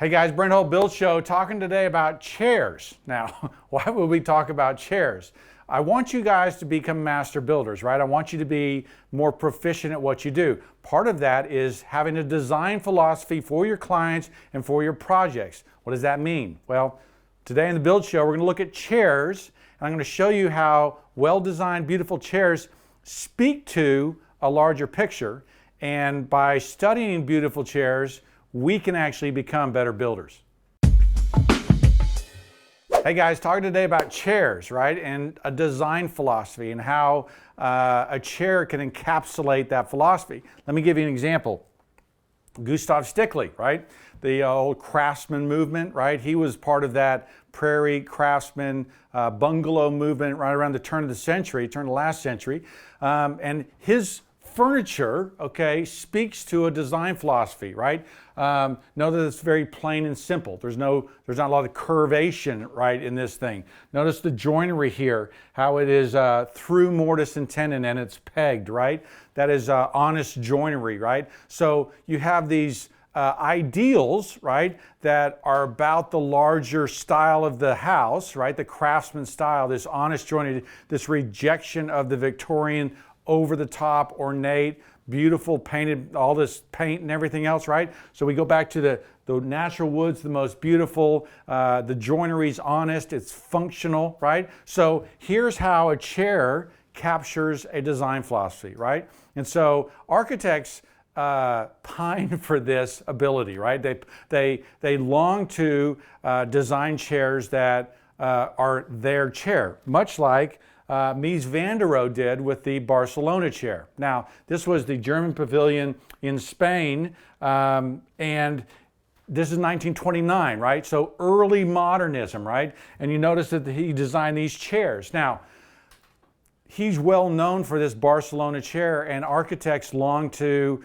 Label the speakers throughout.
Speaker 1: Hey guys, Brent Build Show, talking today about chairs. Now, why would we talk about chairs? I want you guys to become master builders, right? I want you to be more proficient at what you do. Part of that is having a design philosophy for your clients and for your projects. What does that mean? Well, today in the Build Show, we're going to look at chairs, and I'm going to show you how well-designed, beautiful chairs speak to a larger picture. And by studying beautiful chairs, we can actually become better builders. Hey guys, talking today about chairs, right? And a design philosophy and how a chair can encapsulate that philosophy. Let me give you an example. Gustav Stickley, right? The old craftsman movement, right? He was part of that prairie craftsman bungalow movement right around the turn of the last century. And his furniture, okay, speaks to a design philosophy, right? Know that it's very plain and simple. There's not a lot of curvation, right, in this thing. Notice the joinery here, how it is through mortise and tenon and it's pegged, right? That is honest joinery, right? So you have these ideals, right, that are about the larger style of the house, right? The craftsman style, this honest joinery, this rejection of the Victorian over the top, ornate, beautiful, painted, all this paint and everything else, right? So we go back to the natural woods, the most beautiful, the joinery's honest, it's functional, right? So here's how a chair captures a design philosophy, right? And so architects pine for this ability, right? They long to design chairs that are their chair, much like Mies did with the Barcelona chair. Now, this was the German pavilion in Spain, and this is 1929, right? So early modernism, right? And you notice that he designed these chairs. Now, he's well known for this Barcelona chair, and architects long to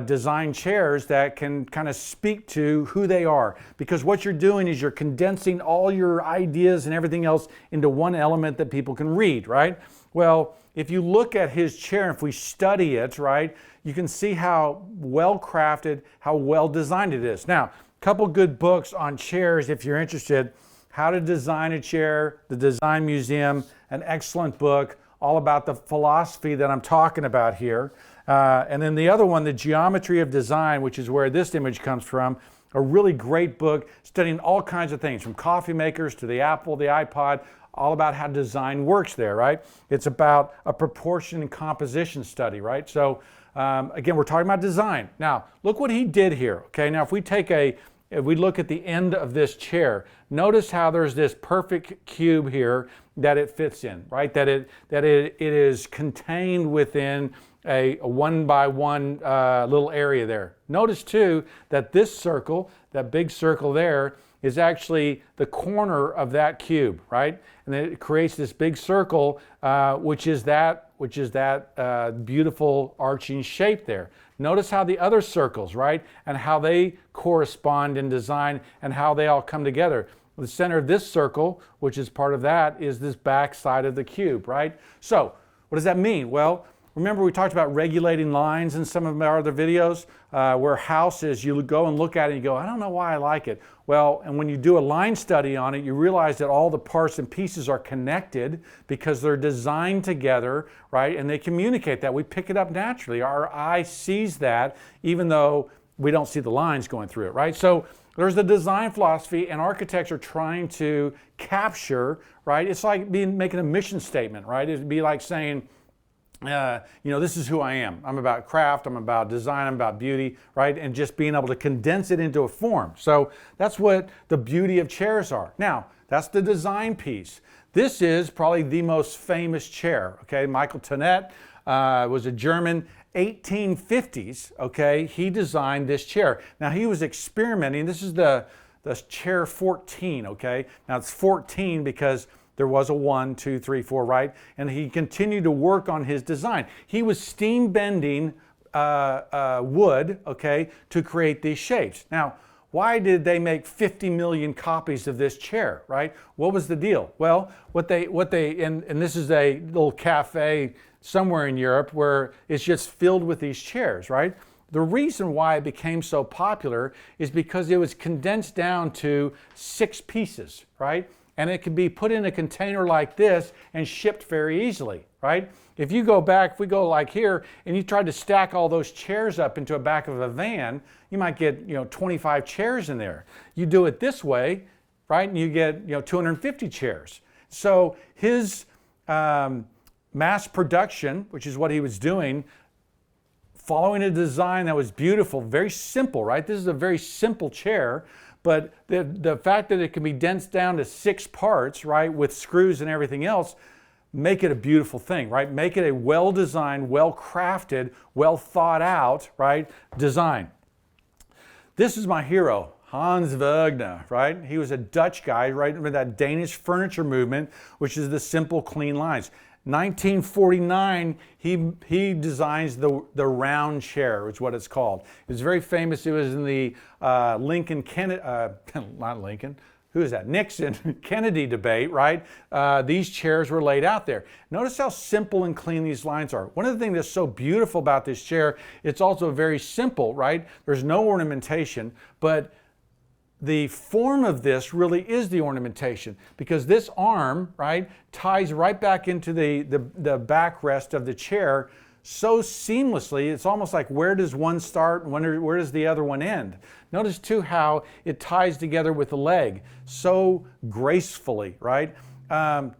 Speaker 1: design chairs that can kind of speak to who they are, because what you're doing is you're condensing all your ideas and everything else into one element that people can read, right? Well, if you look at his chair, if we study it, right, you can see how well crafted, how well designed it is. Now, a couple good books on chairs if you're interested. How to Design a Chair, The Design Museum, an excellent book all about the philosophy that I'm talking about here. And then the other one, The Geometry of Design, which is where this image comes from, a really great book studying all kinds of things, from coffee makers to the Apple, the iPod, all about how design works there, right? It's about a proportion and composition study, right? So again, we're talking about design. Now, look what he did here, okay? Now, if we look at the end of this chair, notice how there's this perfect cube here that it fits in, right? That it is contained within a one by one little area there. Notice too that this circle, that big circle there, is actually the corner of that cube, right? And then it creates this big circle, which is that beautiful arching shape there. Notice how the other circles, right, and how they correspond in design and how they all come together. The center of this circle, which is part of that, is this back side of the cube, right? So what does that mean? Well, remember we talked about regulating lines in some of our other videos, where houses, you go and look at it and you go, I don't know why I like it. Well, and when you do a line study on it, you realize that all the parts and pieces are connected because they're designed together, right? And they communicate that. We pick it up naturally. Our eye sees that even though we don't see the lines going through it, right? So there's the design philosophy, and architects are trying to capture, right? It's like making a mission statement, right? It'd be like saying, this is who I am. I'm about craft, I'm about design, I'm about beauty, right? And just being able to condense it into a form. So that's what the beauty of chairs are. Now, that's the design piece. This is probably the most famous chair, okay? Michael Tonet was a German, 1850s, okay? He designed this chair. Now, he was experimenting. This is the chair 14, okay? Now, it's 14 because there was a 1, 2, 3, 4, right? And he continued to work on his design. He was steam bending wood, okay, to create these shapes. Now, why did they make 50 million copies of this chair, right? What was the deal? Well, and this is a little cafe somewhere in Europe where it's just filled with these chairs, right? the reason why it became so popular is because it was condensed down to 6 pieces, right? And it can be put in a container like this and shipped very easily, right? If you go back, if we go like here, and you tried to stack all those chairs up into a back of a van, you might get 25 chairs in there. You do it this way, right, and you get 250 chairs. So his mass production, which is what he was doing, following a design that was beautiful, very simple, right? This is a very simple chair, but the fact that it can be condensed down to 6 parts, right, with screws and everything else, make it a beautiful thing, right? Make it a well-designed, well-crafted, well-thought-out, right, design. This is my hero, Hans Wegner, right? He was a Dutch guy, right, with that Danish furniture movement, which is the simple, clean lines. 1949, he designs the round chair, is what it's called. It was very famous. It was in the Nixon Kennedy debate, right? These chairs were laid out there. Notice how simple and clean these lines are. One of the things that's so beautiful about this chair, it's also very simple, right? There's no ornamentation, but the form of this really is the ornamentation, because this arm, right, ties right back into the backrest of the chair so seamlessly. It's almost like, where does one start and where does the other one end? Notice too how it ties together with the leg so gracefully, right?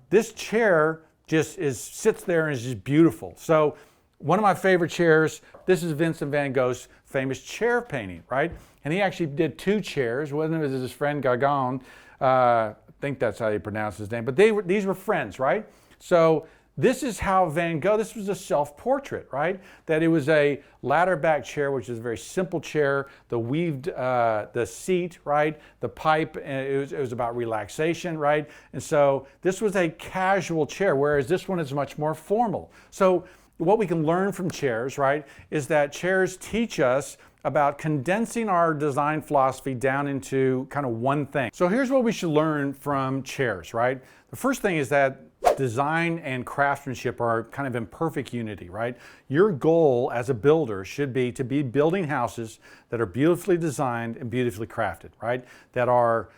Speaker 1: This chair just sits there and is just beautiful. So one of my favorite chairs, this is Vincent van Gogh's famous chair painting, right? And he actually did 2 chairs. One of them is his friend Gauguin. I think that's how you pronounce his name. But these were friends, right? So this is how Van Gogh, this was a self-portrait, right? That it was a ladder back chair, which is a very simple chair. The weaved, the seat, right? The pipe, it was about relaxation, right? And so this was a casual chair, whereas this one is much more formal. So what we can learn from chairs, right, is that chairs teach us about condensing our design philosophy down into kind of one thing. So here's what we should learn from chairs, right? The first thing is that design and craftsmanship are kind of in perfect unity, right? Your goal as a builder should be to be building houses that are beautifully designed and beautifully crafted, right? That are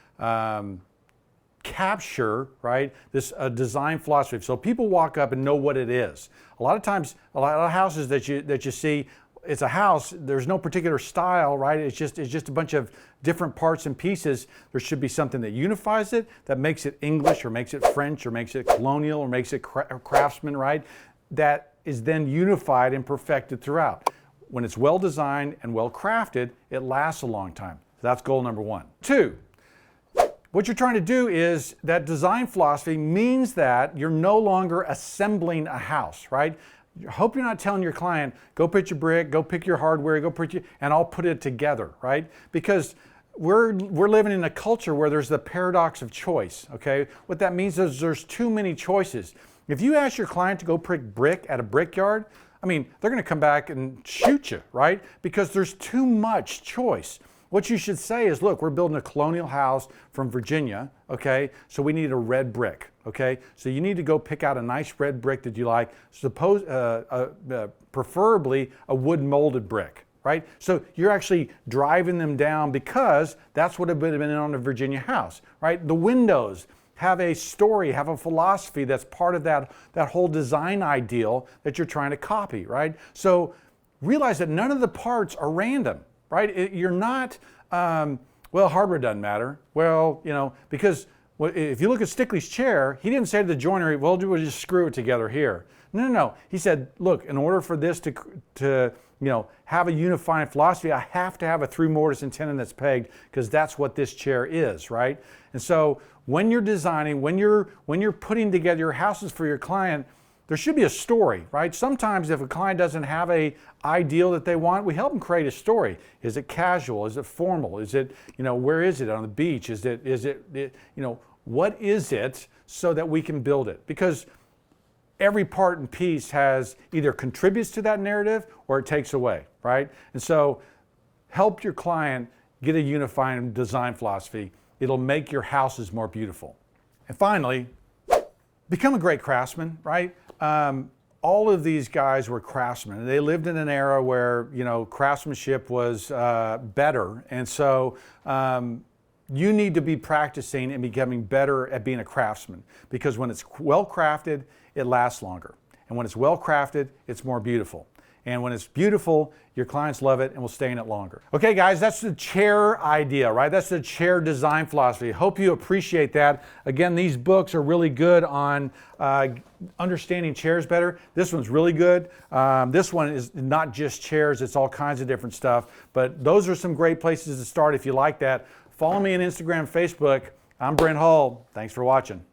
Speaker 1: capture, right, this design philosophy. So people walk up and know what it is. A lot of times, a lot of houses that you see, it's a house, there's no particular style, right? It's just a bunch of different parts and pieces. There should be something that unifies it, that makes it English or makes it French or makes it colonial or makes it craftsman, right? That is then unified and perfected throughout. When it's well designed and well crafted, it lasts a long time. That's goal number 1. 2, what you're trying to do is that design philosophy means that you're no longer assembling a house, right? I hope you're not telling your client, go pick your brick, go pick your hardware, go pick and I'll put it together, right? Because we're living in a culture where there's the paradox of choice, okay? What that means is there's too many choices. If you ask your client to go pick brick at a brickyard, I mean, they're gonna come back and shoot you, right? Because there's too much choice. What you should say is, look, we're building a colonial house from Virginia, okay? So we need a red brick, okay? So you need to go pick out a nice red brick that you like, preferably a wood molded brick, right? So you're actually driving them down because that's what it would have been on a Virginia house, right? The windows have a story, have a philosophy that's part of that whole design ideal that you're trying to copy, right? So realize that none of the parts are random. Right? You're not, well, hardware doesn't matter. Well, because if you look at Stickley's chair, he didn't say to the joiner, well, we'll just screw it together here. No. He said, look, in order for this to have a unifying philosophy, I have to have a through mortise and tenon that's pegged, because that's what this chair is, right? And so when you're designing, when you're putting together your houses for your client, there should be a story, right? Sometimes if a client doesn't have an ideal that they want, we help them create a story. Is it casual? Is it formal? Is it, where is it? On the beach? Is it, what is it, so that we can build it? Because every part and piece has either contributes to that narrative or it takes away, right? And so help your client get a unifying design philosophy. It'll make your houses more beautiful. And finally, become a great craftsman, right? all of these guys were craftsmen. They lived in an era where, you know, craftsmanship was better. And so you need to be practicing and becoming better at being a craftsman, because when it's well crafted, it lasts longer. And when it's well crafted, it's more beautiful. And when it's beautiful, your clients love it and will stay in it longer. Okay guys, that's the chair idea, right? That's the chair design philosophy. Hope you appreciate that. Again, these books are really good on understanding chairs better. This one's really good. This one is not just chairs, it's all kinds of different stuff. But those are some great places to start if you like that. Follow me on Instagram, Facebook. I'm Brent Hull. Thanks for watching.